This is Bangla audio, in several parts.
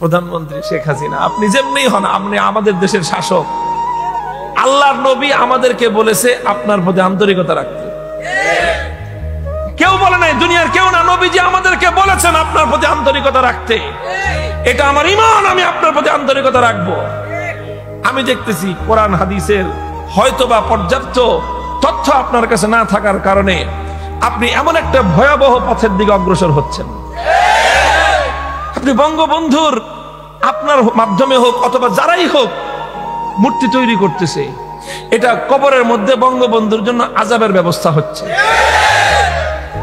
প্রধানমন্ত্রী শেখ হাসিনা, আপনি যেমনি হন, আপনি আমাদের দেশের শাসক। আল্লাহর নবী আমাদেরকে বলেছে আপনার প্রতি আন্তরিকতা রাখতে। কেউ বলে নাই, দুনিয়ার কেউ না, নবীজি আমাদেরকে বলেছেন আপনার প্রতি আন্তরিকতা রাখতে। এটা আমার ঈমান, আমি আপনার প্রতি আন্তরিকতা রাখবো। আমি দেখতেছি কোরআন হাদিসের হয়তোবা পর্যাপ্ত তথ্য আপনার কাছে না থাকার কারণে আপনি এমন একটা ভয়াবহ পথের দিকে অগ্রসর হচ্ছেন। আপনি বঙ্গবন্ধুর আপনার মাধ্যমে হোক অথবা যারাই হোক মূর্তি তৈরি করতেছে, এটা কবরের মধ্যে বঙ্গবন্ধুর জন্য আযাবের ব্যবস্থা হচ্ছে।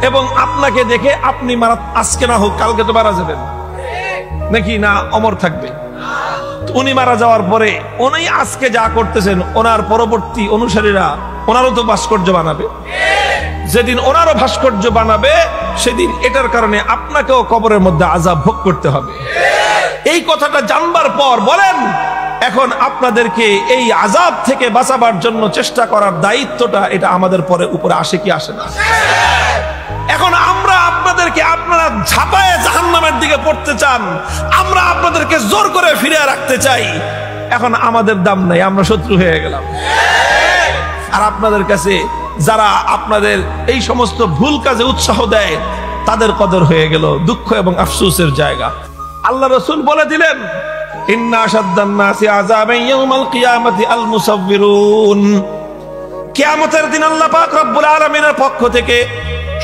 এবং আপনাকে দেখে আপনি আজকে না হোক কালকে তো মারা যাবেন নাকি না, অমর থাকবে। উনি মারা যাওয়ার পরে উনি আজকে যা করতেছেন, ওনার পরবর্তী অনুসারীরা ওনারও তো ভাস্কর্য বানাবে। যেদিন ওনারও ভাস্কর্য বানাবে সেদিন এটার কারণে আপনাকেও কবরের মধ্যে আযাব ভোগ করতে হবে। এই কথাটা জানবার পর বলেন, এখন আপনাদেরকে এই আযাব থেকে বাঁচাবার জন্য চেষ্টা করার দায়িত্বটা এটা আমাদের উপরে আসে কি আসে না? এখন আমরা আপনাদেরকে, আপনারা ঝাঁপায়ে জাহান্নামের দিকে পড়তে চান, আমরা আপনাদেরকে জোর করে ফিরিয়ে রাখতে চাই। এখন আমাদের দাম নাই, আমরা শত্রু হয়ে গেলাম। আর আপনাদের কাছে যারা আপনাদের এই সমস্ত ভুল কাজে উৎসাহ দেয় তাদের কদর হয়ে গেল দুঃখ এবং আফসোসের জায়গা। আল্লাহ রাসূল বলে দিলেন, ইন্না আশাদ্দান নাসি আযাবান ইয়াউমাল কিয়ামাতি আল মুসাব্বিরুন। কিয়ামতের দিন আল্লাহ পাক রব্বুল আলামিনের পক্ষ থেকে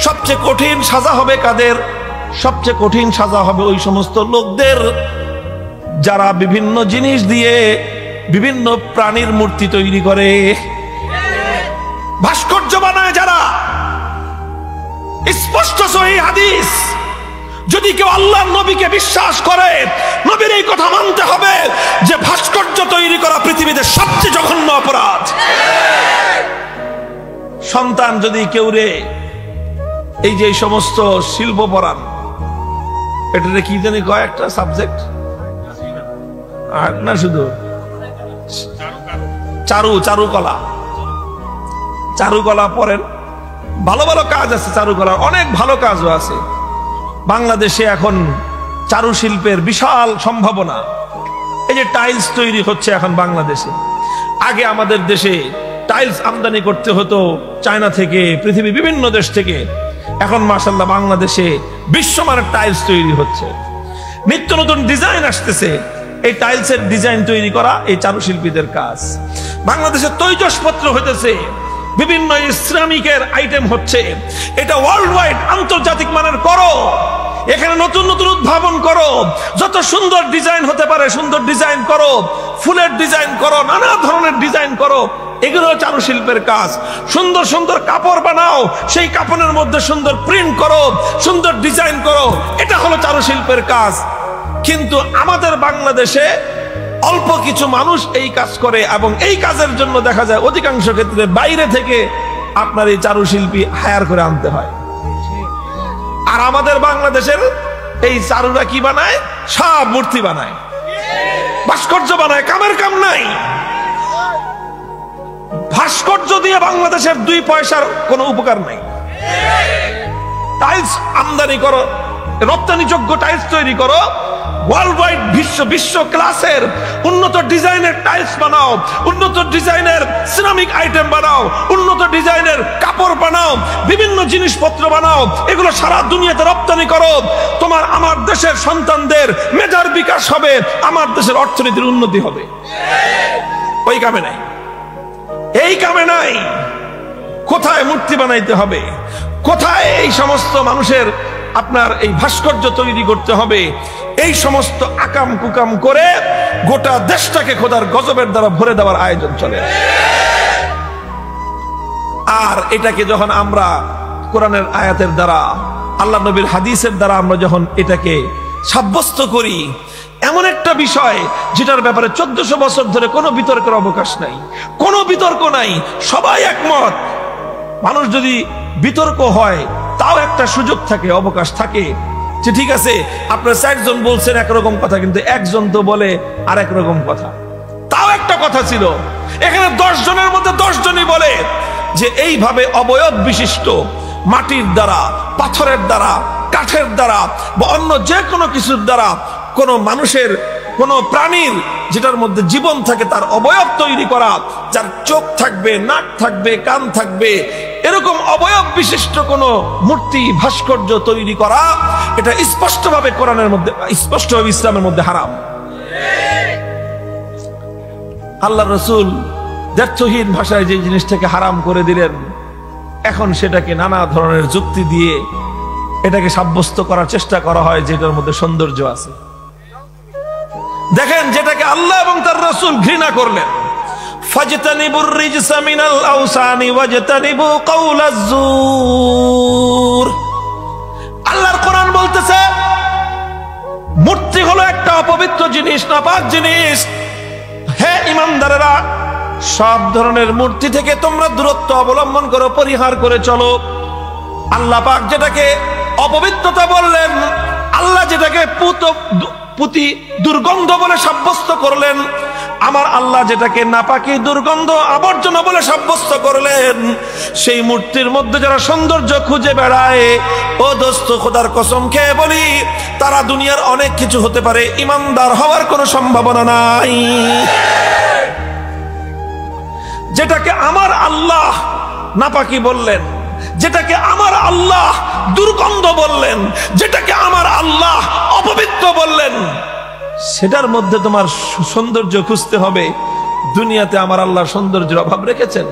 সবচেয়ে কঠিন সাজা হবে কাদের? সবচেয়ে কঠিন সাজা হবে ওই সমস্ত লোকদের যারা বিভিন্ন জিনিস দিয়ে বিভিন্ন প্রাণীর মূর্তি তৈরি করে, ভাস্কর্য বানায় যারা। স্পষ্ট সহিহ হাদিস, যদি কেউ আল্লাহর নবীকে বিশ্বাস করে, নবীর এই কথা মানতে হবে যে ভাস্কর্য তৈরি করা পৃথিবীতে সবচেয়ে জঘন্য অপরাধ। সন্তান যদি কেউ রে এই যে সমস্ত শিল্প পরান, এটা কি জানি কয় একটা সাবজেক্ট আর না, শুধু চারুকলা পড়েন, ভালো ভালো কাজ আছে, চারুকলার অনেক ভালো কাজও আছে। বাংলাদেশে এখন চারু শিল্পের বিশাল সম্ভাবনা। এই যে টাইলস তৈরি হচ্ছে এখন বাংলাদেশে, আগে আমাদের দেশে টাইলস আমদানি করতে হতো চায়না থেকে, পৃথিবীর বিভিন্ন দেশ থেকে। এখন মাশাআল্লাহ বাংলাদেশে বিশ্বমানের টাইলস তৈরি হচ্ছে, নিত্য নতুন ডিজাইন আসতেছে। এই টাইলসের ডিজাইন তৈরি করা এই চারুশিল্পীদের কাজ। বাংলাদেশে তৈজসপত্র হইতেছে, বিভিন্ন ইসলামিকের আইটেম হচ্ছে। এটা ওয়ার্ল্ড ওয়াইড আন্তর্জাতিক মানের করো, এখানে নতুন নতুন উদ্ভাবন করো, যত সুন্দর ডিজাইন হতে পারে সুন্দর ডিজাইন করো, ফুলের ডিজাইন করো, নানা ধরনের ডিজাইন করো। এগুলো চারুশিল্পের কাজ। সুন্দর সুন্দর কাপড় বানাও, সেই কাপড়ের মধ্যে সুন্দর প্রিন্ট করো, সুন্দর ডিজাইন করো, এটা হলো চারুশিল্পের কাজ। কিন্তু আমাদের বাংলাদেশে অল্প কিছু মানুষ এই কাজ করে, এবং এই কাজের জন্য দেখা যায় অধিকাংশ ক্ষেত্রে বাইরে থেকে আপনার এই চারুশিল্পী হায়ার করে আনতে হয়। আর আমাদের বাংলাদেশের এই চারুরা কি বানায়? সব মূর্তি বানায়, ভাস্কর্য বানায়, কামের কাম নাই। ভাস্কর্য দিয়ে বাংলাদেশের 2 পয়সার কোনো উপকার নাই। টাইলস আমদানি করো, রপ্তানিযোগ্য টাইলস তৈরি করো, ওয়ার্ল্ড ওয়াইড বিশ্ব ক্লাসের উন্নত ডিজাইনের টাইলস বানাও, উন্নত ডিজাইনের সিরামিক আইটেম বানাও, উন্নত ডিজাইনের কাপড় বানাও, বিভিন্ন জিনিসপত্র বানাও, এগুলো সারা দুনিয়াতে রপ্তানি করো। তোমার আমার দেশের সন্তানদের মেধার বিকাশ হবে, আমার দেশের অর্থনীতির উন্নতি হবে। ওই কামে নাই, এই কামে নাই। কোথায় মূর্তি বানাইতে হবে, কোথায় এই সমস্ত মানুষের আপনার এই ভাস্কর্য তৈরি করতে হবে, এই সমস্ত আকাম কুকাম করে গোটা দেশটাকে খোদার গজবের দ্বারা ভরে দেওয়ার আয়োজন চলে। আর এটাকে যখন আমরা কোরআনের আয়াতের দ্বারা, আল্লাহ নবীর হাদিসের দ্বারা আমরা যখন এটাকে সাব্যস্ত করি, এমন একটা বিষয় যেটার ব্যাপারে 1400 বছর ধরে কোনো বিতর্কের অবকাশ নাই, কোনো বিতর্ক নাই, সবাই একমত। মানুষ যদি বিতর্ক হয় তাও একটা সুযোগ থাকে, অবকাশ থাকে, যে ঠিক আছে আপনারা 4 জন বলছেন একরকম কথা, কিন্তু একজন তো বলে আরেক রকম কথা, তাও একটা কথা ছিল। এখানে 10 জনের মধ্যে 10 জনই বলে যে এইভাবে অবয়ব বিশিষ্ট মাটির দ্বারা, পাথরের দ্বারা, কাঠের দ্বারা বা অন্য যে কোনো কিছুর দ্বারা কোন মানুষের কোন প্রাণীর যেটার মধ্যে জীবন থাকে তার অবয়ব তৈরি করা, যার চোখ থাকবে, নাক থাকবে, কান থাকবে, এরকম অবয়ব বিশিষ্ট কোন মূর্তি ভাস্কর্য তৈরি করা, এটা স্পষ্টভাবে কোরআনের মধ্যে, স্পষ্টভাবে ইসলামের মধ্যে হারাম। আল্লাহ রাসূল দ্ব্যর্থহীন ভাষায় যে জিনিসটাকে হারাম করে দিলেন, এখন সেটাকে নানা ধরনের যুক্তি দিয়ে এটাকে সাব্যস্ত করার চেষ্টা করা হয় যেটার মধ্যে সৌন্দর্য আছে। দেখেন, যেটাকে আল্লাহ এবং তার রাসূল ঘৃণা করলেন, ফাজতানিবুর রিজসা মিনাল আওসানি ওয়াজতানিবু কাওলাজ জুর। আল্লাহর কোরআন বলতেছে মূর্তি হলো একটা অপবিত্র জিনিস, নাপাক জিনিস। হে ঈমানদারেরা, সব ধরনের মূর্তি থেকে তোমরা দূরত্ব অবলম্বন করো, পরিহার করে চলো। আল্লাহ পাক যেটাকে অপবিত্রতা বললেন, আল্লাহ যেটাকে পুতি দুর্গন্ধ বলে সাব্যস্ত করলেন, আমার আল্লাহ যেটাকে নাপাকি, দুর্গন্ধ, আবর্জনা বলে সাব্যস্ত করলেন, সেই মূর্তির মধ্যে যারা সৌন্দর্য খুঁজে বেড়ায়, ও দোস্ত, খোদার কসম খেয়ে বলি, তারা দুনিয়ার অনেক কিছু হতে পারে, ঈমানদার হওয়ার কোনো সম্ভাবনা নাই। যেটাকে আমার আল্লাহ নাপাকি বললেন, যেটাকে আমার আল্লাহ দুর্গন্ধ বললেন, যেটাকে আমার আল্লাহ অপবিত্র বললেন, সেটার মধ্যে তোমার সৌন্দর্য খুঁজতে হবে। দুনিয়াতে আমার আল্লাহ সৌন্দর্যের অভাব রেখেছেন?